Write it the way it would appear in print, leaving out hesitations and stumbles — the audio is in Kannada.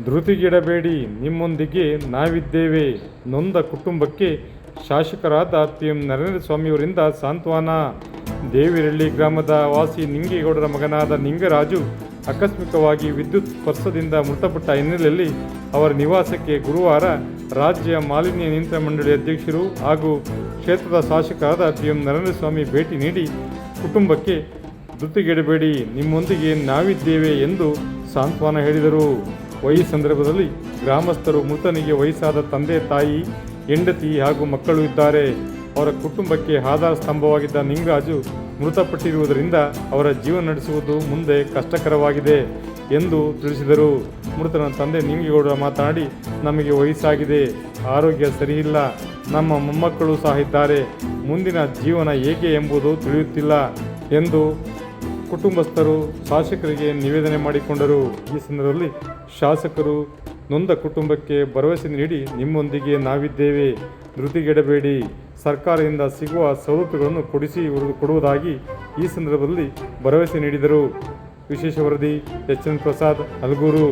ಧೃತಿಗೆಡಬೇಡಿ, ನಿಮ್ಮೊಂದಿಗೆ ನಾವಿದ್ದೇವೆ. ನೊಂದ ಕುಟುಂಬಕ್ಕೆ ಶಾಸಕರಾದ PM ನರೇಂದ್ರ ಸ್ವಾಮಿಯವರಿಂದ ಸಾಂತ್ವನ. ದೇವಿರಳ್ಳಿ ಗ್ರಾಮದ ವಾಸಿ ನಿಂಗೇಗೌಡರ ಮಗನಾದ ನಿಂಗರಾಜು ಆಕಸ್ಮಿಕವಾಗಿ ವಿದ್ಯುತ್ ಸ್ಪರ್ಶದಿಂದ ಮೃತಪಟ್ಟ ಹಿನ್ನೆಲೆಯಲ್ಲಿ ಅವರ ನಿವಾಸಕ್ಕೆ ಗುರುವಾರ ರಾಜ್ಯ ಮಾಲಿನ್ಯ ನಿಯಂತ್ರಣ ಮಂಡಳಿ ಅಧ್ಯಕ್ಷರು ಹಾಗೂ ಕ್ಷೇತ್ರದ ಶಾಸಕರಾದ PM ನರೇಂದ್ರ ಸ್ವಾಮಿ ಭೇಟಿ ನೀಡಿ ಕುಟುಂಬಕ್ಕೆ ಧೃತಿಗೆಡಬೇಡಿ, ನಿಮ್ಮೊಂದಿಗೆ ನಾವಿದ್ದೇವೆ ಎಂದು ಸಾಂತ್ವನ ಹೇಳಿದರು. ಈ ಸಂದರ್ಭದಲ್ಲಿ ಗ್ರಾಮಸ್ಥರು ಮೃತನಿಗೆ ವಯಸ್ಸಾದ ತಂದೆ, ತಾಯಿ, ಹೆಂಡತಿ ಹಾಗೂ ಮಕ್ಕಳು ಇದ್ದಾರೆ. ಅವರ ಕುಟುಂಬಕ್ಕೆ ಆಧಾರ ಸ್ತಂಭವಾಗಿದ್ದ ನಿಂಗರಾಜು ಮೃತಪಟ್ಟಿರುವುದರಿಂದ ಅವರ ಜೀವನ ನಡೆಸುವುದು ಮುಂದೆ ಕಷ್ಟಕರವಾಗಿದೆ ಎಂದು ತಿಳಿಸಿದರು. ಮೃತನ ತಂದೆ ನಿಂಗೇಗೌಡರು ಮಾತನಾಡಿ, ನಮಗೆ ವಯಸ್ಸಾಗಿದೆ, ಆರೋಗ್ಯ ಸರಿಯಿಲ್ಲ, ನಮ್ಮ ಮೊಮ್ಮಕ್ಕಳು ಸಹ ಇದ್ದಾರೆ, ಮುಂದಿನ ಜೀವನ ಹೇಗೆ ಎಂಬುದು ತಿಳಿಯುತ್ತಿಲ್ಲ ಎಂದು ಕುಟುಂಬಸ್ಥರು ಶಾಸಕರಿಗೆ ನಿವೇದನೆ ಮಾಡಿಕೊಂಡರು. ಈ ಸಂದರ್ಭದಲ್ಲಿ ಶಾಸಕರು ನೊಂದ ಕುಟುಂಬಕ್ಕೆ ಭರವಸೆ ನೀಡಿ, ನಿಮ್ಮೊಂದಿಗೆ ನಾವಿದ್ದೇವೆ, ಧೃತಿಗೆಡಬೇಡಿ, ಸರ್ಕಾರದಿಂದ ಸಿಗುವ ಸವಲತ್ತುಗಳನ್ನು ಕೊಡುವುದಾಗಿ ಈ ಸಂದರ್ಭದಲ್ಲಿ ಭರವಸೆ ನೀಡಿದರು. ವಿಶೇಷ ವರದಿ HN ಪ್ರಸಾದ್, ಹಲಗೂರು.